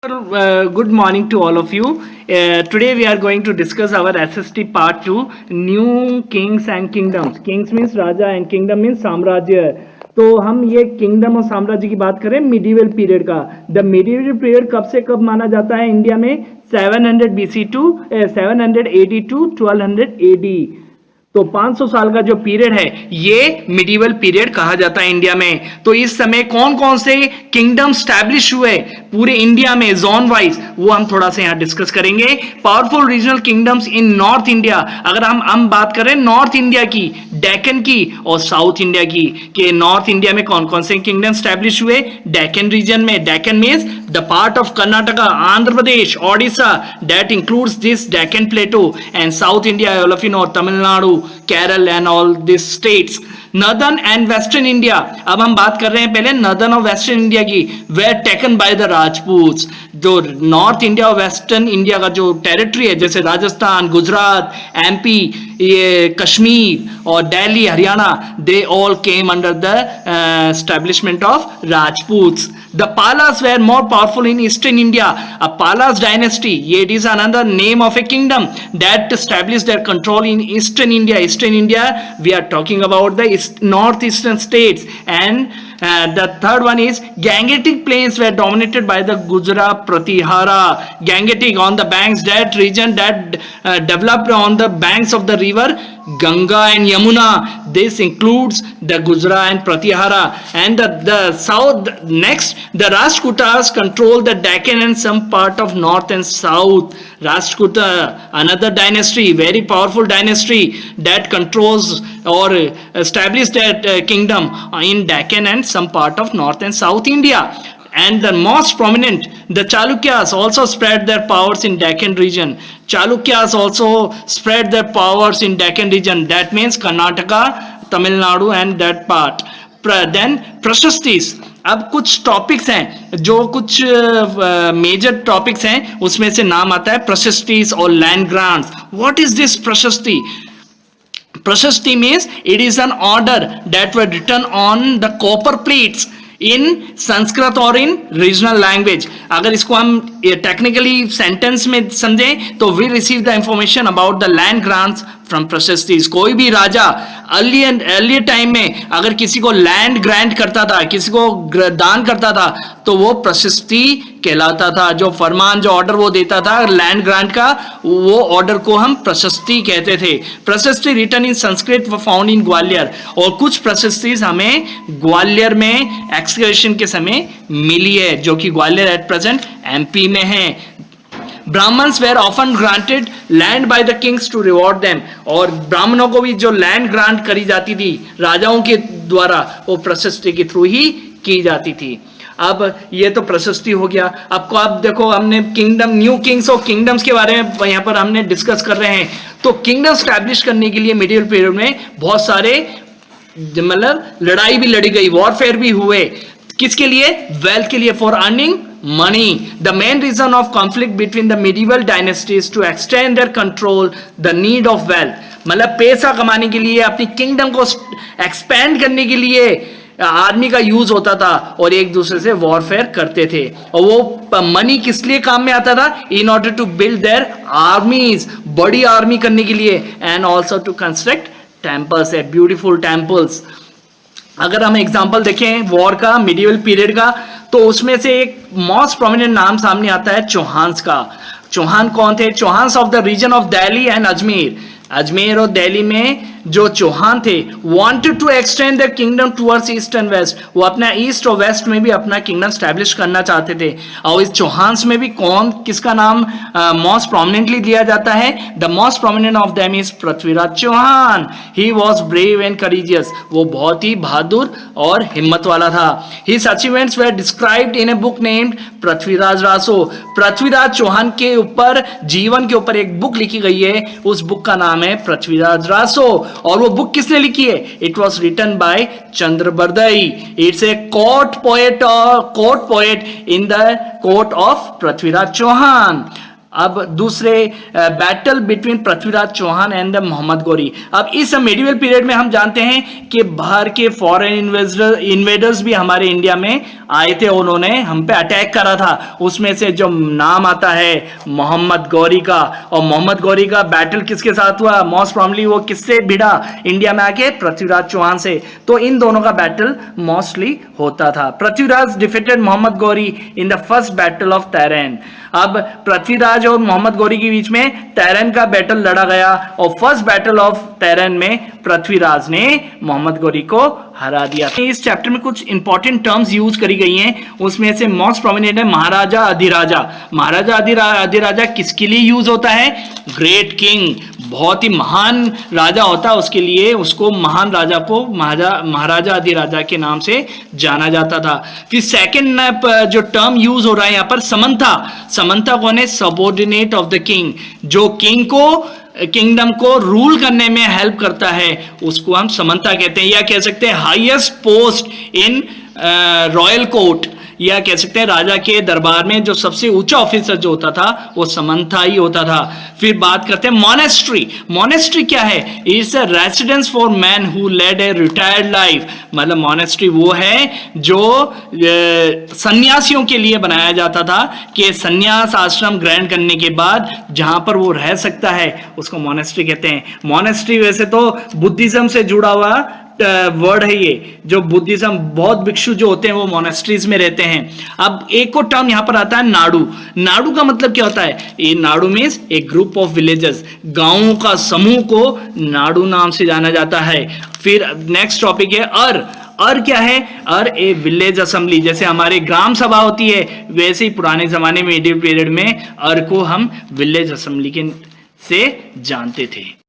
Good morning to all of you. Today we are going to discuss our SST part 2, New Kings and Kingdoms. Kings means Raja and kingdom means साम्राज्य. तो हम ये kingdom और साम्राज्य की बात करें मिडिवल पीरियड का. द मिडिवल पीरियड कब से कब माना जाता है इंडिया में? 700 BC टू 780 टू 1200 AD. तो 500 साल का जो पीरियड है ये मिडिवल पीरियड कहा जाता है इंडिया में. तो इस समय कौन कौन से किंगडम स्टैब्लिश हुए पूरे इंडिया में जोन वाइज, वो हम थोड़ा सा यहां डिस्कस करेंगे. पावरफुल रीजनल किंगडम्स इन नॉर्थ इंडिया. अगर हम बात करें नॉर्थ इंडिया की, डेक्कन की और साउथ इंडिया की, कि नॉर्थ इंडिया में कौन कौन से किंगडम स्टैब्लिश हुए. डेक्कन रीजन में, Deccan means the part of Karnataka, Andhra Pradesh, Odisha, that includes this Deccan plateau. And south India, all of you know, Tamil Nadu, Kerala and all this states. Northern and western India, अब हम बात कर रहे हैं पहले नॉर्दर्न और वेस्टर्न इंडिया की, were taken by the Rajputs. जो नॉर्थ इंडिया और वेस्टर्न इंडिया का जो टेरिटरी है, जैसे राजस्थान, गुजरात, एमपी, ये कश्मीर और Delhi, Haryana, they all came under the establishment of Rajputs. The Palas were more powerful in Eastern India. A Palas dynasty, it is another name of a kingdom that established their control in Eastern India. Eastern India, we are talking about the northeastern states. And the third one is Gangetic plains were dominated by the Gujarat Pratihara. Gangetic on the banks, that region that developed on the banks of the river Ganga and Yamuna. This includes the Gujarat and Pratihara. And the south, next, the Rashtrakutas control the Deccan and some part of north and south. Rashtrakuta, another dynasty, very powerful dynasty that controls or established that kingdom in Deccan and some part of north and south India. And the most prominent, the Chalukyas also spread their powers in Deccan region. Chalukyas also spread their powers in Deccan region. That means Karnataka, Tamil Nadu and that part. Then Prashastis. अब कुछ topics हैं, जो कुछ major topics हैं, उसमें से नाम आता है प्रशस्तिस और land grants. What is this प्रशस्ति? Prashasti means it is an order that were written on the copper plates in Sanskrit or in regional language. अगर इसको हम टेक्निकली सेंटेंस में समझें तो we receive the information about the land grants from प्रशस्तिस. कोई भी राजा earlier time में अगर किसी को लैंड ग्रांट करता था, किसी को दान करता था, तो वो प्रशस्ति कहलाता था. जो फरमान, जो ऑर्डर वो देता था लैंड ग्रांट का, वो ऑर्डर को हम प्रशस्ति कहते थे. प्रशस्ति written in Sanskrit found in Gwalior. और कुछ प्रशस्ति हमें ग्वालियर में एक्सकवेशन के समय मिली है, जो कि ग्वालियर एट प्रेजेंट एमपी में है. Brahmins were often granted land by the kings to reward them. और ब्राह्मणों को भी जो लैंड ग्रांट करी जाती थी राजाओं के द्वारा, वो प्रशस्ति के थ्रू ही की जाती थी. अब ये तो प्रशस्ति हो गया. आपको अब देखो, हमने किंगडम, न्यू किंग्स और किंगडम्स के बारे में यहाँ पर हमने डिस्कस कर रहे हैं. तो किंगडम स्टैब्लिश करने के लिए मिडिवल पीरियड में बहुत सारे मतलब लड़ाई भी लड़ी गई, वॉरफेयर भी हुए. किसके लिए? वेल्थ के लिए, for earning money. The main reason of conflict between the medieval dynasties to extend their control, the need of wealth. मतलब पैसा कमाने के लिए, अपनी किंगडम को एक्सपेंड करने के लिए आर्मी का यूज होता था और एक दूसरे से वॉरफेयर करते थे. और वो मनी किस लिए काम में आता था? In order to build their armies, बड़ी आर्मी करने के लिए, and also to construct temples, beautiful temples. अगर हम एग्जाम्पल देखें वॉर का, मिडिवल पीरियड का, तो उसमें से एक मोस्ट प्रोमिनेंट नाम सामने आता है चौहान्स का. चौहान कौन थे? Chauhans of the region of Delhi and Ajmer. Ajmer और दिल्ली में जो चौहान थे, wanted to extend their kingdom towards east and west. वो अपना ईस्ट और वेस्ट में भी अपना किंगडम स्टैब्लिश करना चाहते थे. और इस चौहान्स में भी कौन, किसका नाम मोस्ट प्रोमिनेंटली दिया जाता है? The most prominent of them is Prithviraj Chauhan. He was brave and courageous. वो बहुत ही बहादुर और हिम्मत वाला था. His achievements were described in a book named Prithviraj Raso. Prithviraj Chauhan के ऊपर, जीवन के ऊपर एक बुक लिखी गई है, उस बुक का नाम है पृथ्वीराज रासो. और वो बुक किसने लिखी है? It was written by Chandbardai. It's a court poet in the court of Prithviraj Chauhan. अब दूसरे battle between Prithviraj Chauhan and Mohammad Ghori. अब इस मेडिवल पीरियड में हम जानते हैं कि बाहर के फॉरेन इन्वेडर्स भी हमारे इंडिया में आए थे, उन्होंने हम पे अटैक करा था। उसमें से जो नाम आता है मोहम्मद गौरी का, और मोहम्मद गौरी का बैटल किसके साथ हुआ? मोस्ट प्रॉब्ली वो किससे भिड़ा इंडिया में आके? पृथ्वीराज चौहान से। तो इन दोनों का बैटल मोस्टली होता था। Prithviraj defeated Mohammad Ghori in the first battle of Tarain. अब पृथ्वीराज और मोहम्मद गौरी के बीच में तैरैन का बैटल लड़ा गया, और फर्स्ट बैटल ऑफ तैरैन में पृथ्वीराज ने मोहम्मद गौरी को हरा दिया। इस चैप्टर में कुछ इंपॉर्टेंट टर्म्स यूज करी गई हैं, उसमें से मोस्ट प्रोमिनेंट है महाराजा अधिराजा। महाराजा अधिराजा किसके लिए यूज होता है? ग्रेट किंग, बहुत ही महान राजा होता है, उसके लिए उसको महान राजा को महाराजा अधिराजा के नाम से जाना जाता था। फिर सेकंड जो टर्म यूज हो रहा है यहाँ पर समंथा। समंथा कौन है? सबऑर्डिनेट ऑफ द किंग, जो किंग को किंगडम को रूल करने में हेल्प करता है, उसको हम समंथा कहते हैं। या कह सकते हैं हाईएस्ट पोस्ट इन रॉयल कोर्ट, या कह सकते हैं राजा के दरबार में जो सबसे ऊंचा ऑफिसर जो होता था वो समंथा ही होता था। फिर बात करते हैं मॉनेस्ट्री। मॉनेस्ट्री क्या है? It's a residence for man who led a retired life. मतलब मॉनेस्ट्री वो है जो सन्यासियों के लिए बनाया जाता था, कि सन्यास आश्रम ग्रहण करने के बाद जहां पर वो रह सकता है उसको मॉनेस्ट्री कहते हैं। मॉनेस्ट्री वैसे तो बुद्धिज्म से जुड़ा हुआ वर्ड है ये, जो बुद्धिज्म बौद्ध भिक्षु जो होते हैं वो मोनेस्ट्रीज में रहते हैं। अब एक और टर्म यहां पर आता है नाडु। नाडु का मतलब क्या होता है? ये नाडु मीन्स एक ग्रुप ऑफ विलेजेस, गांवों का समूह को नाडु नाम से जाना जाता है। फिर नेक्स्ट टॉपिक है अर क्या है? अर ए विलेज असेंबली। जैसे हमारे ग्राम सभा होती है, वैसे ही पुराने जमाने में मिडिल पीरियड में अर को हम विलेज असेंबली के से जानते थे।